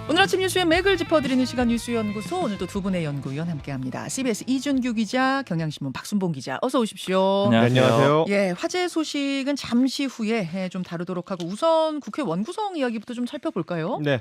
오늘 아침 뉴스의 맥을 짚어드리는 시간 뉴스연구소, 오늘도 두 분의 연구위원 함께합니다. CBS 이준규 기자, 경향신문 박순봉 기자, 어서 오십시오. 안녕하세요. 예, 화제 소식은 잠시 후에 좀 다루도록 하고 우선 국회 원구성 이야기부터 좀 살펴볼까요? 네.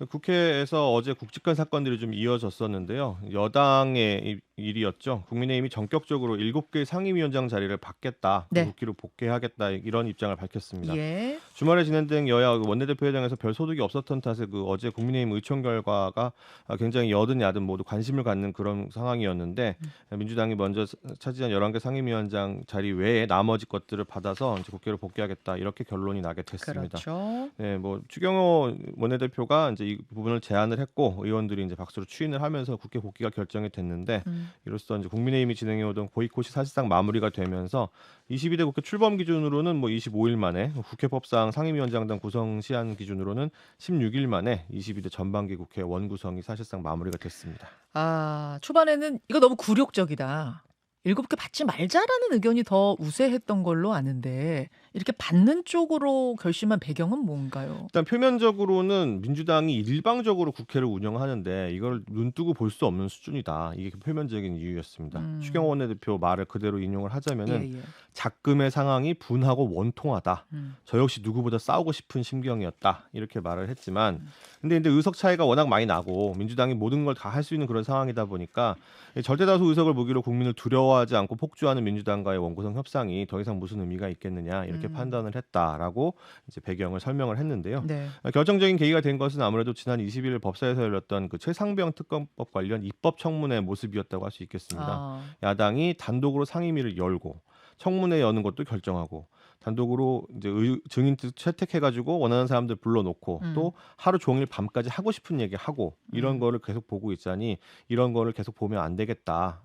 국회에서 어제 굵직한 사건들이 좀 이어졌었는데요. 여당의 일이었죠. 국민의힘이 전격적으로 7개 상임위원장 자리를 받겠다, 네. 국회로 복귀하겠다, 이런 입장을 밝혔습니다. 예. 주말에 진행된 여야 원내대표회장에서 별 소득이 없었던 탓에 어제 국민의힘 의총 결과가 굉장히 여든 야든 모두 관심을 갖는 그런 상황이었는데, 민주당이 먼저 차지한 11개 상임위원장 자리 외에 나머지 것들을 받아서 이제 국회로 복귀하겠다, 이렇게 결론이 나게 됐습니다. 그렇죠. 네, 추경호 원내대표가 이제 이 부분을 제안을 했고, 의원들이 이제 박수로 추인을 하면서 국회 복귀가 결정이 됐는데, 이로써 이제 국민의힘이 진행해오던 보이콧이 사실상 마무리가 되면서 22대 국회 출범 기준으로는 25일 만에, 국회법상 상임위원장당 구성 시한 기준으로는 16일 만에 22대 전반기 국회 원구성이 사실상 마무리가 됐습니다. 아, 초반에는 이거 너무 굴욕적이다, 7개 받지 말자라는 의견이 더 우세했던 걸로 아는데, 이렇게 받는 쪽으로 결심한 배경은 뭔가요? 일단 표면적으로는 민주당이 일방적으로 국회를 운영하는데 이걸 눈뜨고 볼 수 없는 수준이다, 이게 표면적인 이유였습니다. 추경호 원내대표 말을 그대로 인용을 하자면은, 예, 예. 작금의 상황이 분하고 원통하다, 음. 저 역시 누구보다 싸우고 싶은 심경이었다, 이렇게 말을 했지만, 근데 이제 의석 차이가 워낙 많이 나고 민주당이 모든 걸 다 할 수 있는 그런 상황이다 보니까 절대다수 의석을 무기로 국민을 두려워하지 않고 폭주하는 민주당과의 원구성 협상이 더 이상 무슨 의미가 있겠느냐, 이렇게 판단을 했다라고 이제 배경을 설명을 했는데요. 네. 결정적인 계기가 된 것은 아무래도 지난 20일 법사에서 열렸던 그 최상병 특검법 관련 입법 청문회 모습이었다고 할 수 있겠습니다. 아, 야당이 단독으로 상임위를 열고 청문회 여는 것도 결정하고, 단독으로 이제 증인 채택해가지고 원하는 사람들 불러놓고, 또 하루 종일 밤까지 하고 싶은 얘기 하고, 이런 거를 계속 보고 있자니 이런 거를 계속 보면 안 되겠다,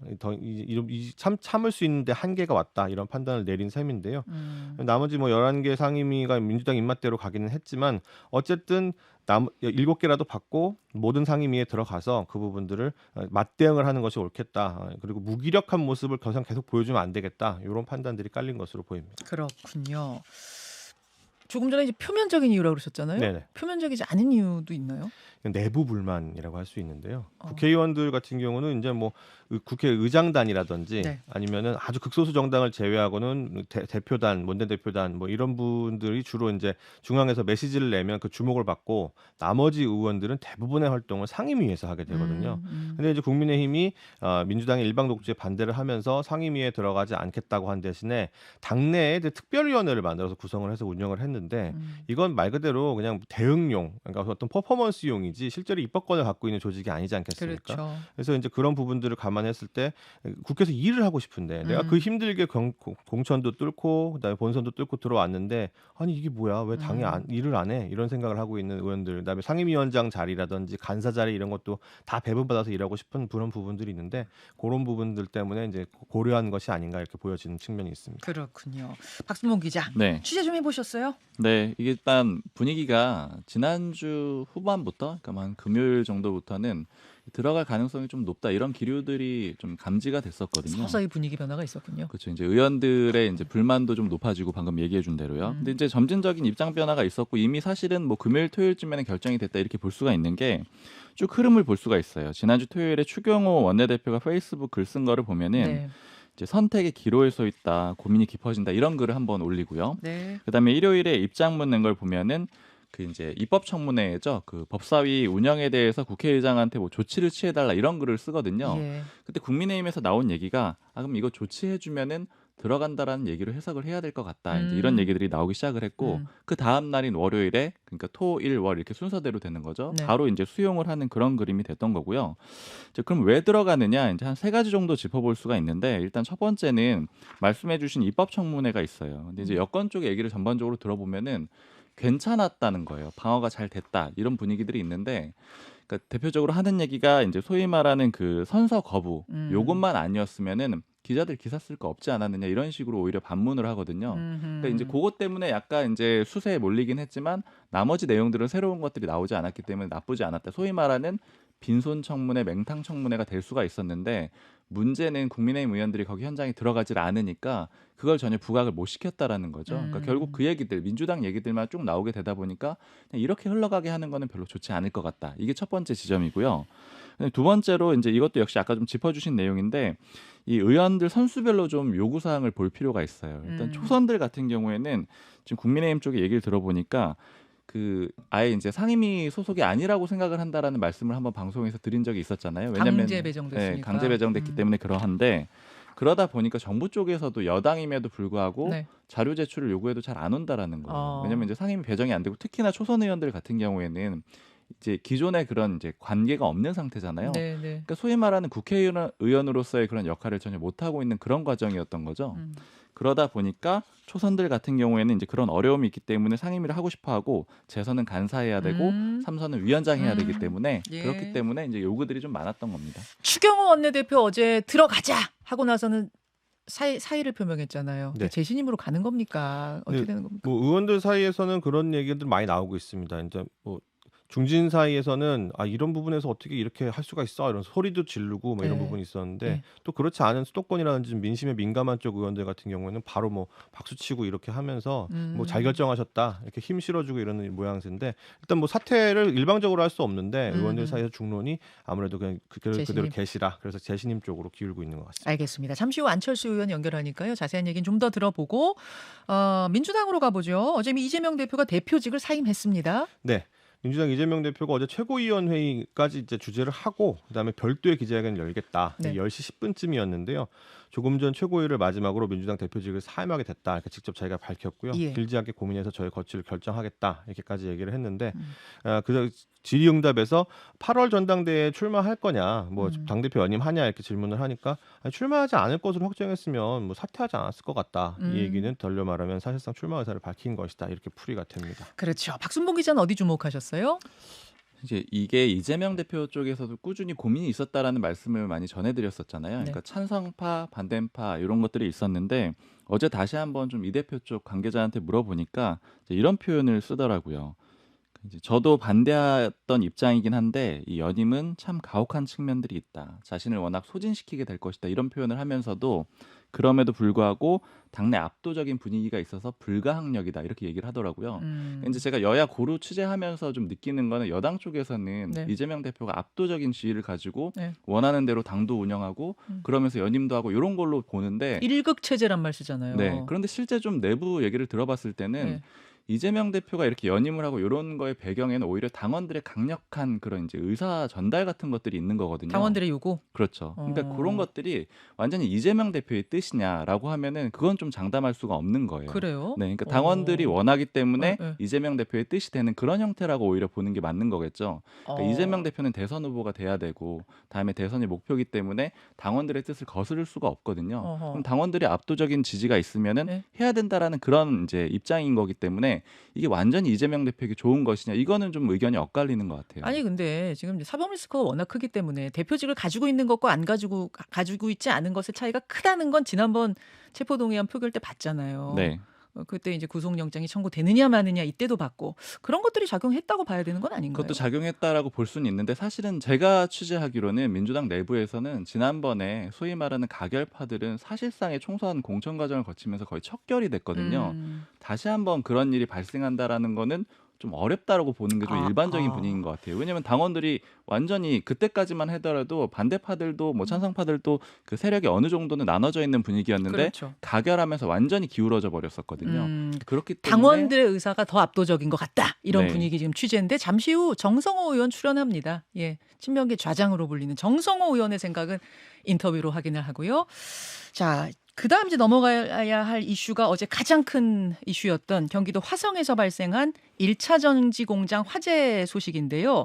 참을 수 있는데 한계가 왔다, 이런 판단을 내린 셈인데요. 나머지 11개 상임위가 민주당 입맛대로 가기는 했지만, 어쨌든 7개라도 받고 모든 상임위에 들어가서 그 부분들을 맞대응을 하는 것이 옳겠다, 그리고 무기력한 모습을 더 이상 계속 보여주면 안 되겠다, 이런 판단들이 깔린 것으로 보입니다. 그렇군요. 조금 전에 이제 표면적인 이유라고 그러셨잖아요. 네네. 표면적이지 않은 이유도 있나요? 내부 불만이라고 할 수 있는데요. 국회의원들 같은 경우는 이제 국회 의장단이라든지, 네. 아니면은 아주 극소수 정당을 제외하고는 대표단, 원내대표단 이런 분들이 주로 이제 중앙에서 메시지를 내면 그 주목을 받고, 나머지 의원들은 대부분의 활동을 상임위에서 하게 되거든요. 근데 이제 국민의힘이 민주당의 일방 독주에 반대를 하면서 상임위에 들어가지 않겠다고 한 대신에 당내에 이제 특별위원회를 만들어서 구성을 해서 운영을 했는데, 이건 말 그대로 그냥 대응용, 그러니까 어떤 퍼포먼스용이지 실제로 입법권을 갖고 있는 조직이 아니지 않겠습니까? 그렇죠. 그래서 이제 그런 부분들을 감안했을 때 국회에서 일을 하고 싶은데, 내가 그 힘들게 공천도 뚫고 그다음에 본선도 뚫고 들어왔는데, 아니 이게 뭐야, 왜 당이 일을 안 해, 이런 생각을 하고 있는 의원들, 그다음에 상임위원장 자리라든지 간사 자리, 이런 것도 다 배분받아서 일하고 싶은 그런 부분들이 있는데, 그런 부분들 때문에 이제 고려한 것이 아닌가, 이렇게 보여지는 측면이 있습니다. 그렇군요. 박순봉 기자, 네. 취재 좀 해보셨어요? 네, 이게 일단 분위기가 지난주 후반부터, 그러니까 한 금요일 정도부터는 들어갈 가능성이 좀 높다, 이런 기류들이 좀 감지가 됐었거든요. 서서히 분위기 변화가 있었군요. 그렇죠. 이제 의원들의 이제 불만도 좀 높아지고, 방금 얘기해 준 대로요. 근데 이제 점진적인 입장 변화가 있었고, 이미 사실은 금요일 토요일쯤에는 결정이 됐다, 이렇게 볼 수가 있는 게, 쭉 흐름을 볼 수가 있어요. 지난주 토요일에 추경호 원내대표가 페이스북 글 쓴 거를 보면은, 네. 이제 선택의 기로에 서 있다, 고민이 깊어진다, 이런 글을 한번 올리고요. 네. 그다음에 일요일에 입장문 낸 걸 보면은, 그 이제 입법청문회죠. 그 법사위 운영에 대해서 국회의장한테 조치를 취해달라, 이런 글을 쓰거든요. 예. 그때 국민의힘에서 나온 얘기가, 그럼 이거 조치해주면은 들어간다라는 얘기로 해석을 해야 될 것 같다, 이제 이런 얘기들이 나오기 시작을 했고, 그 다음 날인 월요일에, 그러니까 토, 일, 월 이렇게 순서대로 되는 거죠. 네. 바로 이제 수용을 하는 그런 그림이 됐던 거고요. 이제 그럼 왜 들어가느냐, 이제 한 3가지 정도 짚어볼 수가 있는데, 일단 첫 번째는 말씀해주신 입법청문회가 있어요. 근데 이제 여권 쪽 얘기를 전반적으로 들어보면은 괜찮았다는 거예요. 방어가 잘 됐다, 이런 분위기들이 있는데, 그러니까 대표적으로 하는 얘기가 이제 소위 말하는 그 선서 거부, 요것만 아니었으면은 기자들 기사 쓸 거 없지 않았느냐, 이런 식으로 오히려 반문을 하거든요. 그러니까 이제 그것 때문에 약간 이제 수세에 몰리긴 했지만, 나머지 내용들은 새로운 것들이 나오지 않았기 때문에 나쁘지 않았다, 소위 말하는 빈손 청문회, 맹탕 청문회가 될 수가 있었는데 문제는 국민의힘 의원들이 거기 현장에 들어가질 않으니까 그걸 전혀 부각을 못 시켰다라는 거죠. 그러니까 결국 그 얘기들, 민주당 얘기들만 쭉 나오게 되다 보니까 그냥 이렇게 흘러가게 하는 거는 별로 좋지 않을 것 같다. 이게 첫 번째 지점이고요. 두 번째로 이제 이것도 역시 아까 좀 짚어주신 내용인데 이 의원들 선수별로 좀 요구 사항을 볼 필요가 있어요. 일단 초선들 같은 경우에는 지금 국민의힘 쪽에 얘기를 들어보니까 그 아예 이제 상임위 소속이 아니라고 생각을 한다라는 말씀을 한번 방송에서 드린 적이 있었잖아요. 왜냐면 강제 배정됐으니까. 네, 강제 배정됐기 때문에 그러한데 그러다 보니까 정부 쪽에서도 여당임에도 불구하고 네. 자료 제출을 요구해도 잘 안 온다라는 거예요. 왜냐면 이제 상임위 배정이 안 되고 특히나 초선 의원들 같은 경우에는 이제 기존의 그런 이제 관계가 없는 상태잖아요. 네, 네. 그러니까 소위 말하는 국회의원으로서의 그런 역할을 전혀 못 하고 있는 그런 과정이었던 거죠. 그러다 보니까 초선들 같은 경우에는 이제 그런 어려움이 있기 때문에 상임위를 하고 싶어하고 재선은 간사해야 되고 삼선은 위원장 해야 되기 때문에 예. 그렇기 때문에 이제 요구들이 좀 많았던 겁니다. 추경호 원내대표 어제 들어가자 하고 나서는 사의를 표명했잖아요. 네. 재신임으로 가는 겁니까? 어떻게 네, 되는 겁니까? 뭐 의원들 사이에서는 그런 얘기들 많이 나오고 있습니다. 이제 뭐 중진 사이에서는 이런 부분에서 어떻게 이렇게 할 수가 있어 이런 소리도 지르고 뭐 이런 네. 부분이 있었는데 네. 또 그렇지 않은 수도권이라든지 민심에 민감한 쪽 의원들 같은 경우에는 바로 뭐 박수치고 이렇게 하면서 뭐 잘 결정하셨다 이렇게 힘 실어주고 이러는 모양새인데 일단 뭐 사퇴를 일방적으로 할 수 없는데 의원들 사이에서 중론이 아무래도 그냥 그대로 재신임. 계시라 그래서 재신임 쪽으로 기울고 있는 것 같습니다. 알겠습니다. 잠시 후 안철수 의원 연결하니까요. 자세한 얘기는 좀 더 들어보고 민주당으로 가보죠. 어제 이재명 대표가 대표직을 사임했습니다. 네. 민주당 이재명 대표가 어제 최고위원회의까지 이제 주재를 하고 그다음에 별도의 기자회견을 열겠다. 네. 10시 10분쯤이었는데요. 조금 전 최고위를 마지막으로 민주당 대표직을 사임하게 됐다. 이렇게 직접 자기가 밝혔고요. 예. 길지 않게 고민해서 저의 거취를 결정하겠다. 이렇게까지 얘기를 했는데 그래서 질의응답에서 8월 전당대회에 출마할 거냐, 뭐 당대표 연임하냐 이렇게 질문을 하니까 출마하지 않을 것으로 확정했으면 뭐 사퇴하지 않았을 것 같다. 이 얘기는 덜려 말하면 사실상 출마 의사를 밝힌 것이다. 이렇게 풀이가 됩니다. 그렇죠. 박순봉 기자는 어디 주목하셨어요? 이제 이게 이재명 대표 쪽에서도 꾸준히 고민이 있었다라는 말씀을 많이 전해드렸었잖아요. 네. 그러니까 찬성파, 반대파 이런 것들이 있었는데 어제 다시 한번 좀 이 대표 쪽 관계자한테 물어보니까 이제 이런 표현을 쓰더라고요. 이제 저도 반대했던 입장이긴 한데 이 연임은 참 가혹한 측면들이 있다. 자신을 워낙 소진시키게 될 것이다. 이런 표현을 하면서도 그럼에도 불구하고 당내 압도적인 분위기가 있어서 불가항력이다. 이렇게 얘기를 하더라고요. 이제 제가 여야 고루 취재하면서 좀 느끼는 거는 여당 쪽에서는 네. 이재명 대표가 압도적인 지위를 가지고 네. 원하는 대로 당도 운영하고 그러면서 연임도 하고 이런 걸로 보는데 일극 체제란 말 쓰잖아요. 네. 그런데 실제 좀 내부 얘기를 들어봤을 때는 네. 이재명 대표가 이렇게 연임을 하고 이런 거의 배경에는 오히려 당원들의 강력한 그런 이제 의사 전달 같은 것들이 있는 거거든요. 당원들의 요구. 그렇죠. 그러니까 어. 그런 것들이 완전히 이재명 대표의 뜻이냐라고 하면은 그건 좀 장담할 수가 없는 거예요. 그래요? 네, 그러니까 당원들이 원하기 때문에 네. 이재명 대표의 뜻이 되는 그런 형태라고 오히려 보는 게 맞는 거겠죠. 그러니까 어. 이재명 대표는 대선 후보가 돼야 되고 다음에 대선이 목표이기 때문에 당원들의 뜻을 거스를 수가 없거든요. 어허. 그럼 당원들이 압도적인 지지가 있으면은 네. 해야 된다라는 그런 이제 입장인 거기 때문에 이게 완전히 이재명 대표에게 좋은 것이냐 이거는 좀 의견이 엇갈리는 것 같아요. 아니 근데 지금 사법 리스크가 워낙 크기 때문에 대표직을 가지고 있는 것과 안 가지고 있지 않은 것의 차이가 크다는 건 지난번 체포동의안 표결 때 봤잖아요. 네. 그때 이제 구속영장이 청구되느냐 마느냐 이때도 봤고 그런 것들이 작용했다고 봐야 되는 건 아닌가요? 그것도 작용했다라고 볼 수는 있는데 사실은 제가 취재하기로는 민주당 내부에서는 지난번에 소위 말하는 가결파들은 사실상의 총선 공천 과정을 거치면서 거의 척결이 됐거든요. 다시 한번 그런 일이 발생한다라는 거는 좀 어렵다라고 보는 게 좀 일반적인 분위기인 것 같아요. 왜냐하면 당원들이 완전히 그때까지만 하더라도 반대파들도 뭐 찬성파들도 그 세력이 어느 정도는 나눠져 있는 분위기였는데 그렇죠. 가결하면서 완전히 기울어져 버렸었거든요. 그렇기 때문에 당원들의 의사가 더 압도적인 것 같다. 이런 네. 분위기 지금 취재인데 잠시 후 정성호 의원 출연합니다. 예, 친명계 좌장으로 불리는 정성호 의원의 생각은 인터뷰로 확인을 하고요. 자, 그다음 이제 넘어가야 할 이슈가 어제 가장 큰 이슈였던 경기도 화성에서 발생한 1차 전지 공장 화재 소식인데요.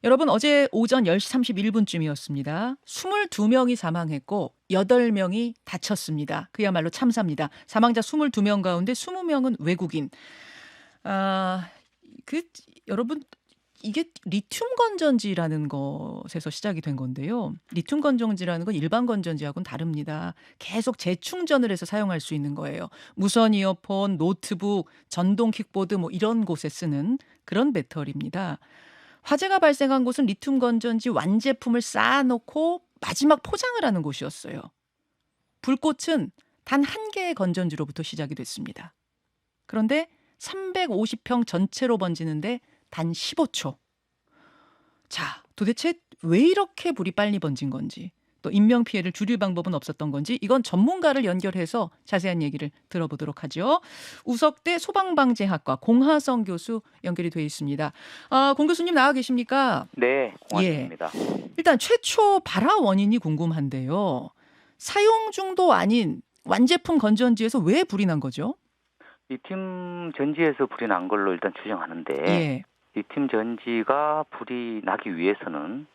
여러분 어제 오전 10시 31분쯤이었습니다. 22명이 사망했고 8명이 다쳤습니다. 그야말로 참사입니다. 사망자 22명 가운데 20명은 외국인. 여러분 이게 리튬 건전지라는 것에서 시작이 된 건데요. 리튬 건전지라는 건 일반 건전지하고는 다릅니다. 계속 재충전을 해서 사용할 수 있는 거예요. 무선 이어폰, 노트북, 전동 킥보드 뭐 이런 곳에 쓰는 그런 배터리입니다. 화재가 발생한 곳은 리튬 건전지 완제품을 쌓아놓고 마지막 포장을 하는 곳이었어요. 불꽃은 단 한 개의 건전지로부터 시작이 됐습니다. 그런데 350평 전체로 번지는데 단 15초. 자, 도대체 왜 이렇게 불이 빨리 번진 건지, 또 인명피해를 줄일 방법은 없었던 건지, 이건 전문가를 연결해서 자세한 얘기를 들어보도록 하죠. 우석대 소방방재학과 공하성 교수 연결이 되어 있습니다. 공 교수님 나와 계십니까? 네, 고맙습니다. 일단 최초 발화 원인이 궁금한데요. 사용 중도 아닌 완제품 건전지에서 왜 불이 난 거죠? 리튬 전지에서 불이 난 걸로 일단 추정하는데 예. 리튬 전지가 불이 나기 위해서는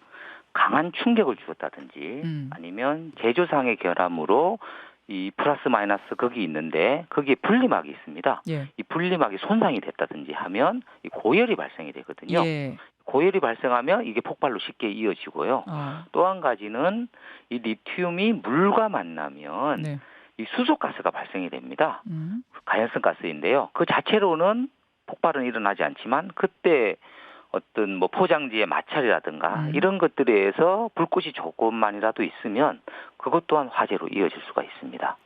강한 충격을 주었다든지 아니면 제조상의 결함으로 이 플러스 마이너스 거기 있는데 거기에 분리막이 있습니다. 예. 이 분리막이 손상이 됐다든지 하면 이 고열이 발생이 되거든요. 예. 고열이 발생하면 이게 폭발로 쉽게 이어지고요. 또 한 가지는 이 리튬이 물과 만나면 네. 이 수소가스가 발생이 됩니다. 가연성 가스인데요. 그 자체로는 폭발은 일어나지 않지만 그때 어떤 뭐 포장지의 마찰이라든가 이런 것들에 의해서 불꽃이 조금만이라도 있으면 그것 또한 화재로 이어질 수가 있습니다.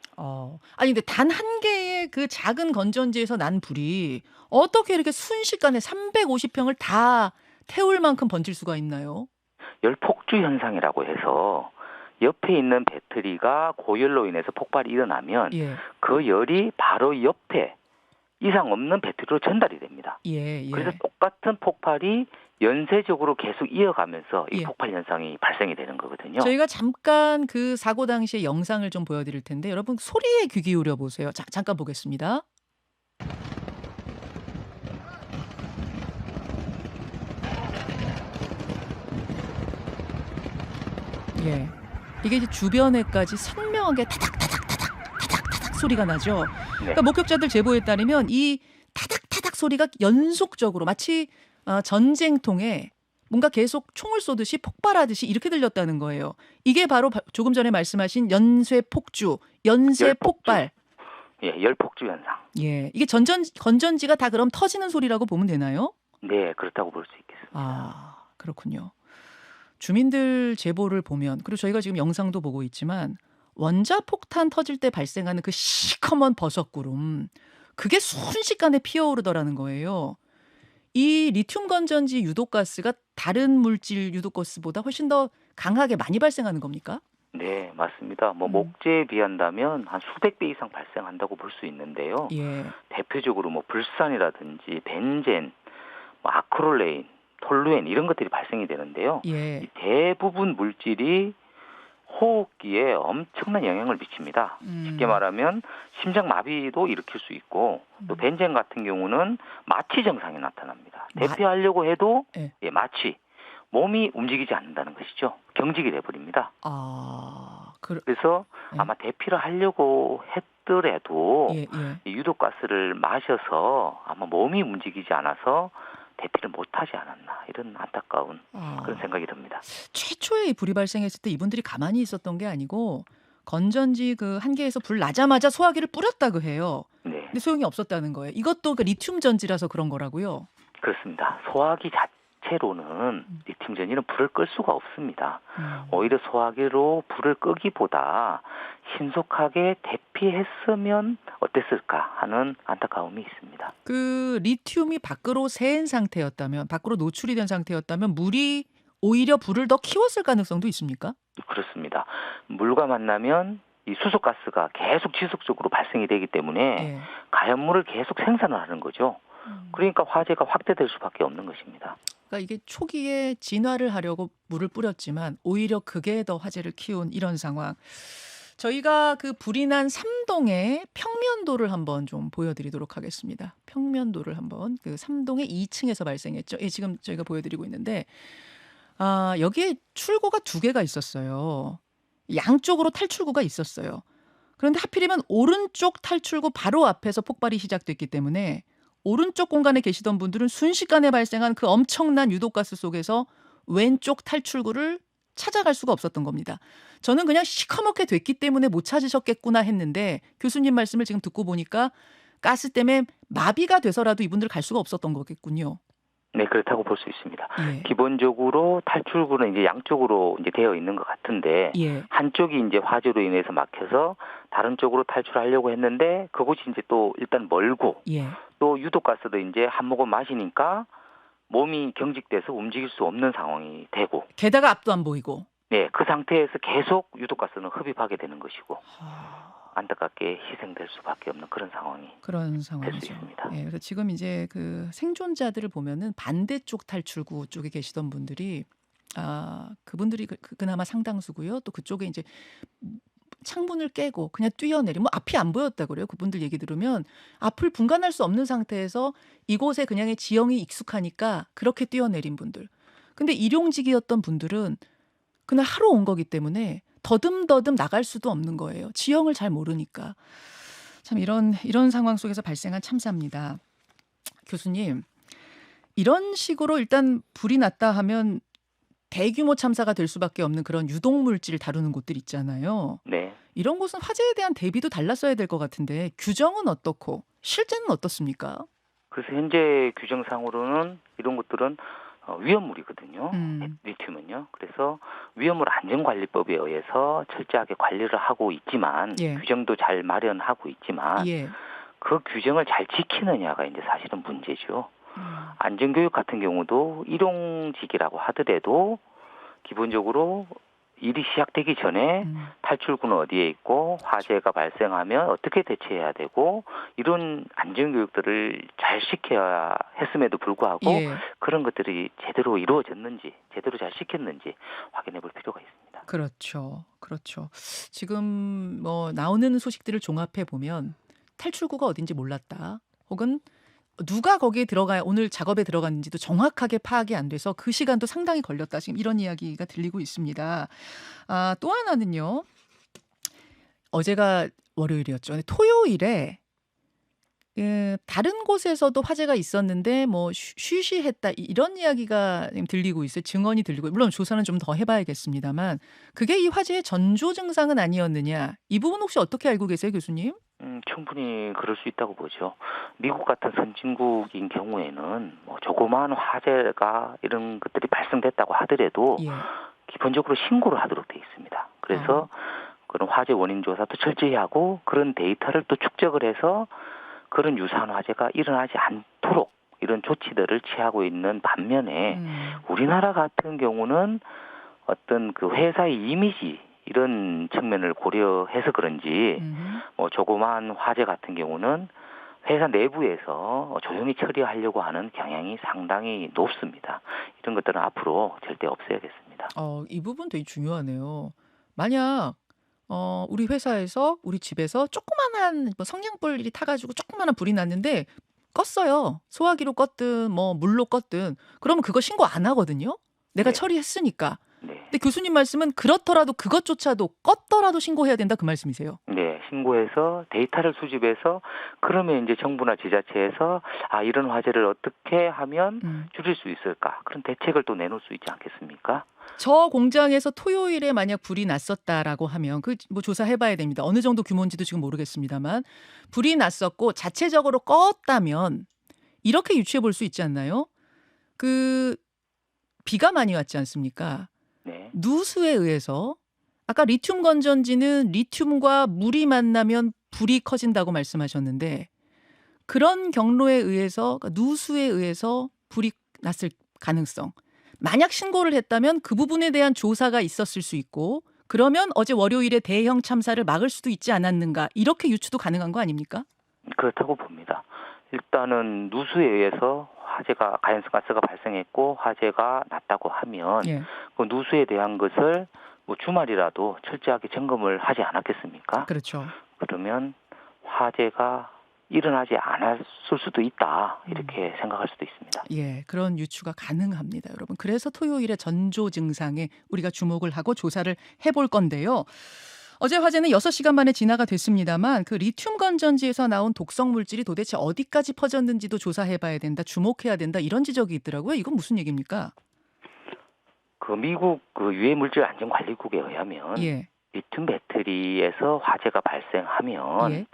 아니 근데 단 한 개의 그 작은 건전지에서 난 불이 어떻게 이렇게 순식간에 350평을 다 태울 만큼 번질 수가 있나요? 열폭주 현상이라고 해서 옆에 있는 배터리가 고열로 인해서 폭발이 일어나면 예. 그 열이 바로 옆에 이상 없는 배터리로 전달이 됩니다. 예. 그래서 똑같은 폭발이 연쇄적으로 계속 이어가면서 이 예. 폭발 현상이 발생이 되는 거거든요. 저희가 잠깐 그 사고 당시의 영상을 좀 보여드릴 텐데 여러분 소리에 귀 기울여 보세요. 잠깐 보겠습니다. 예, 이게 이제 주변에까지 선명하게 타닥타닥 소리가 나죠. 그러니까 목격자들 제보에 따르면 이 타닥타닥 소리가 연속적으로 마치 전쟁통에 뭔가 계속 총을 쏘듯이 폭발하듯이 이렇게 들렸다는 거예요. 이게 바로 조금 전에 말씀하신 연쇄폭주, 연쇄폭발. 예, 열폭주 현상. 예, 이게 건전지가 다 그럼 터지는 소리라고 보면 되나요? 네, 그렇다고 볼 수 있겠습니다. 그렇군요. 주민들 제보를 보면, 그리고 저희가 지금 영상도 보고 있지만 원자폭탄 터질 때 발생하는 그 시커먼 버섯구름, 그게 순식간에 피어오르더라는 거예요. 이 리튬 건전지 유독가스가 다른 물질 유독가스보다 훨씬 더 강하게 많이 발생하는 겁니까? 네, 맞습니다. 목재에 비한다면 한 수백 배 이상 발생한다고 볼 수 있는데요. 예. 대표적으로 불산이라든지 벤젠, 아크릴레인, 톨루엔 이런 것들이 발생이 되는데요. 예. 이 대부분 물질이 호흡기에 엄청난 영향을 미칩니다. 쉽게 말하면 심장마비도 일으킬 수 있고 또 벤젠 같은 경우는 마취 증상이 나타납니다. 대피하려고 해도 마취, 몸이 움직이지 않는다는 것이죠. 경직이 돼버립니다. 그래서 아마 대피를 하려고 했더라도 이 유독가스를 마셔서 아마 몸이 움직이지 않아서 대피를 못하지 않았나, 이런 안타까운 그런 생각이 듭니다. 최초에 불이 발생했을 때 이분들이 가만히 있었던 게 아니고 건전지 그 한 개에서 불 나자마자 소화기를 뿌렸다고 해요. 네. 근데 소용이 없었다는 거예요. 이것도 그 리튬 전지라서 그런 거라고요? 그렇습니다. 소화기 자체로는 리튬 전지는 불을 끌 수가 없습니다. 오히려 소화기로 불을 끄기보다 신속하게 대피했으면 어땠을까 하는 안타까움이 있습니다. 그 리튬이 밖으로 새은 상태였다면, 밖으로 노출이 된 상태였다면 물이 오히려 불을 더 키웠을 가능성도 있습니까? 그렇습니다. 물과 만나면 이 수소가스가 계속 지속적으로 발생이 되기 때문에 가연물을 계속 생산을 하는 거죠. 그러니까 화재가 확대될 수밖에 없는 것입니다. 그러니까 이게 초기에 진화를 하려고 물을 뿌렸지만 오히려 그게 더 화재를 키운 이런 상황. 저희가 그 불이 난 삼동의 평면도를 한번 좀 보여드리도록 하겠습니다. 평면도를 한번, 그 삼동의 2층에서 발생했죠. 지금 저희가 보여드리고 있는데 여기에 출구가 2개가 있었어요. 양쪽으로 탈출구가 있었어요. 그런데 하필이면 오른쪽 탈출구 바로 앞에서 폭발이 시작됐기 때문에 오른쪽 공간에 계시던 분들은 순식간에 발생한 그 엄청난 유독가스 속에서 왼쪽 탈출구를 찾아갈 수가 없었던 겁니다. 저는 그냥 시커멓게 됐기 때문에 못 찾으셨겠구나 했는데 교수님 말씀을 지금 듣고 보니까 가스 때문에 마비가 돼서라도 이분들 갈 수가 없었던 거겠군요. 네, 그렇다고 볼 수 있습니다. 예. 기본적으로 탈출구는 이제 양쪽으로 이제 되어 있는 것 같은데 예. 한쪽이 이제 화재로 인해서 막혀서 다른 쪽으로 탈출하려고 했는데 그곳이 이제 또 일단 멀고 예. 또 유독가스도 이제 한 모금 마시니까 몸이 경직돼서 움직일 수 없는 상황이 되고 게다가 앞도 안 보이고. 네, 그 상태에서 계속 유독가스는 흡입하게 되는 것이고 하... 안타깝게 희생될 수밖에 없는 그런 상황이 그런 될 수 상황이죠. 있습니다. 예, 그래서 지금 이제 그 생존자들을 보면은 반대쪽 탈출구 쪽에 계시던 분들이 그분들이 그나마 상당수고요. 또 그쪽에 이제 창문을 깨고 그냥 뛰어내리 뭐 앞이 안 보였다 그래요. 그분들 얘기 들으면 앞을 분간할 수 없는 상태에서 이곳에 그냥의 지형이 익숙하니까 그렇게 뛰어내린 분들. 근데 일용직이었던 분들은 그날 하루 온 거기 때문에 더듬더듬 나갈 수도 없는 거예요. 지형을 잘 모르니까. 참 이런 상황 속에서 발생한 참사입니다. 교수님, 이런 식으로 일단 불이 났다 하면 대규모 참사가 될 수밖에 없는 그런 유독 물질을 다루는 곳들 있잖아요. 네. 이런 곳은 화재에 대한 대비도 달랐어야 될 것 같은데 규정은 어떻고 실제는 어떻습니까? 그래서 현재 규정상으로는 이런 것들은 위험물이거든요. 리튬은요. 그래서 위험물 안전관리법에 의해서 철저하게 관리를 하고 있지만 예. 규정도 잘 마련하고 있지만 예. 그 규정을 잘 지키느냐가 이제 사실은 문제죠. 안전교육 같은 경우도 일용직이라고 하더라도 기본적으로 일이 시작되기 전에 탈출구는 어디에 있고 화재가 발생하면 어떻게 대처해야 되고 이런 안전교육들을 잘 시켜야 했음에도 불구하고 예. 그런 것들이 제대로 이루어졌는지 제대로 잘 시켰는지 확인해 볼 필요가 있습니다. 그렇죠. 그렇죠. 지금 뭐 나오는 소식들을 종합해 보면 탈출구가 어딘지 몰랐다. 혹은 누가 거기에 들어가야 오늘 작업에 들어갔는지도 정확하게 파악이 안 돼서 그 시간도 상당히 걸렸다. 지금 이런 이야기가 들리고 있습니다. 또 하나는요. 어제가 월요일이었죠. 근데 토요일에 다른 곳에서도 화재가 있었는데 뭐 쉬쉬했다 이런 이야기가 지금 들리고 있어요. 증언이 들리고 물론 조사는 좀 더 해봐야겠습니다만 그게 이 화재의 전조 증상은 아니었느냐. 이 부분 혹시 어떻게 알고 계세요, 교수님? 충분히 그럴 수 있다고 보죠. 미국 같은 선진국인 경우에는 뭐 조그마한 화재가 이런 것들이 발생됐다고 하더라도 예. 기본적으로 신고를 하도록 돼 있습니다. 그래서 그런 화재 원인 조사도 철저히 하고 그런 데이터를 또 축적을 해서 그런 유사한 화재가 일어나지 않도록 이런 조치들을 취하고 있는 반면에 우리나라 같은 경우는 어떤 그 회사의 이미지 이런 측면을 고려해서 그런지 뭐 조그마한 화재 같은 경우는 회사 내부에서 조용히 처리하려고 하는 경향이 상당히 높습니다. 이런 것들은 앞으로 절대 없어야겠습니다. 이 부분 되게 중요하네요. 만약 우리 회사에서 우리 집에서 조그만한 뭐 성냥불이 타가지고 조그만한 불이 났는데 껐어요. 소화기로 껐든 뭐 물로 껐든 그러면 그거 신고 안 하거든요. 내가 네. 처리했으니까. 네. 근데 교수님 말씀은 그렇더라도 그것조차도 껐더라도 신고해야 된다 그 말씀이세요. 네, 신고해서 데이터를 수집해서 그러면 이제 정부나 지자체에서 이런 화재를 어떻게 하면 줄일 수 있을까? 그런 대책을 또 내놓을 수 있지 않겠습니까? 저 공장에서 토요일에 만약 불이 났었다라고 하면 그 뭐 조사해봐야 됩니다. 어느 정도 규모인지도 지금 모르겠습니다만 불이 났었고 자체적으로 껐다면 이렇게 유추해 볼 수 있지 않나요? 그 비가 많이 왔지 않습니까? 네. 누수에 의해서 아까 리튬 건전지는 리튬과 물이 만나면 불이 커진다고 말씀하셨는데 그런 경로에 의해서 그러니까 누수에 의해서 불이 났을 가능성. 만약 신고를 했다면 그 부분에 대한 조사가 있었을 수 있고 그러면 어제 월요일에 대형 참사를 막을 수도 있지 않았는가 이렇게 유추도 가능한 거 아닙니까? 그렇다고 봅니다. 일단은 누수에 의해서 화재가 가연성 가스가 발생했고 화재가 났다고 하면 예. 그 누수에 대한 것을 뭐 주말이라도 철저하게 점검을 하지 않았겠습니까? 그렇죠. 그러면 화재가 일어나지 않았을 수도 있다 이렇게 생각할 수도 있습니다. 예, 그런 유추가 가능합니다, 여러분. 그래서 토요일에 전조 증상에 우리가 주목을 하고 조사를 해볼 건데요. 어제 화재는 6시간 만에 진화가 됐습니다만 그 리튬 건전지에서 나온 독성 물질이 도대체 어디까지 퍼졌는지도 조사해봐야 된다, 주목해야 된다 이런 지적이 있더라고요. 이건 무슨 얘기입니까? 그 미국 그 유해물질안전관리국에 의하면 예. 리튬 배터리에서 화재가 발생하면 예.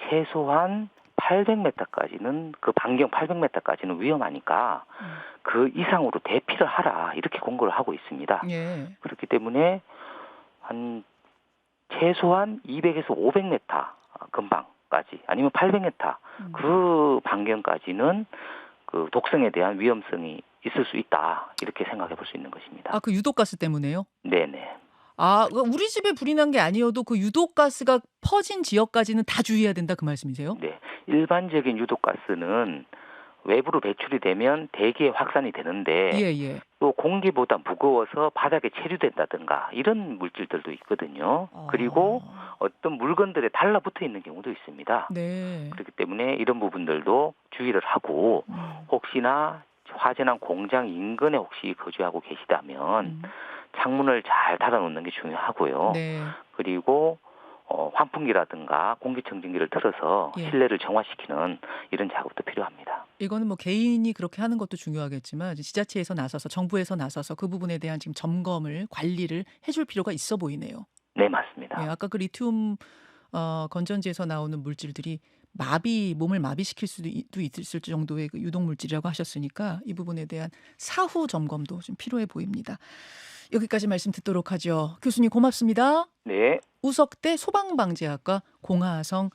최소한 800m까지는 그 반경 800m까지는 위험하니까 그 이상으로 대피를 하라 이렇게 공고를 하고 있습니다. 예. 그렇기 때문에 한 최소한 200에서 500m 근방까지 아니면 800m 그 반경까지는 그 독성에 대한 위험성이 있을 수 있다 이렇게 생각해 볼 수 있는 것입니다. 아, 그 유독가스 때문에요? 네네. 아, 우리 집에 불이 난 게 아니어도 그 유독가스가 퍼진 지역까지는 다 주의해야 된다 그 말씀이세요? 네. 일반적인 유독가스는 외부로 배출이 되면 대기에 확산이 되는데 예, 예. 또 공기보다 무거워서 바닥에 체류된다든가 이런 물질들도 있거든요. 그리고 어떤 물건들에 달라붙어 있는 경우도 있습니다. 네. 그렇기 때문에 이런 부분들도 주의를 하고 혹시나 화재난 공장 인근에 혹시 거주하고 계시다면 창문을 잘 닫아놓는 게 중요하고요. 네. 그리고 환풍기라든가 공기청정기를 틀어서 예. 실내를 정화시키는 이런 작업도 필요합니다. 이거는 뭐 개인이 그렇게 하는 것도 중요하겠지만 이제 지자체에서 나서서 정부에서 나서서 그 부분에 대한 지금 점검을 관리를 해줄 필요가 있어 보이네요. 네, 맞습니다. 예, 아까 그 리튬 건전지에서 나오는 물질들이 몸을 마비시킬 수도 있을 정도의 그 유독 물질이라고 하셨으니까 이 부분에 대한 사후 점검도 좀 필요해 보입니다. 여기까지 말씀 듣도록 하죠. 교수님 고맙습니다. 네. 우석대 소방방재학과 공하성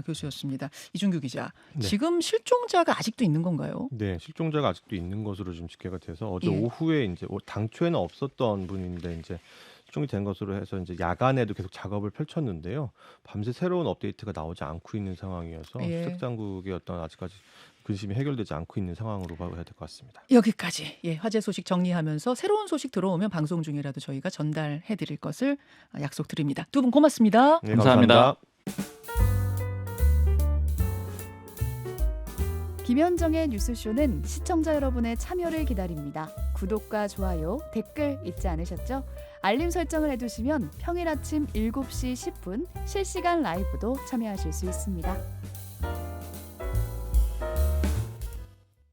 교수였습니다. 이준규 기자. 네. 지금 실종자가 아직도 있는 건가요? 네, 실종자가 아직도 있는 것으로 지금 집계가 돼서 어제 예. 오후에 이제 당초에는 없었던 분인데 이제 실종이 된 것으로 해서 이제 야간에도 계속 작업을 펼쳤는데요. 밤새 새로운 업데이트가 나오지 않고 있는 상황이어서 예. 수색 당국의 어떤 아직까지 근심이 해결되지 않고 있는 상황으로 봐야 될 것 같습니다. 여기까지 화재 소식 정리하면서 새로운 소식 들어오면 방송 중이라도 저희가 전달해드릴 것을 약속드립니다. 두 분 고맙습니다. 네, 감사합니다. 김현정의 뉴스쇼는 시청자 여러분의 참여를 기다립니다. 구독과 좋아요, 댓글 잊지 않으셨죠? 알림 설정을 해두시면 평일 아침 7시 10분 실시간 라이브도 참여하실 수 있습니다.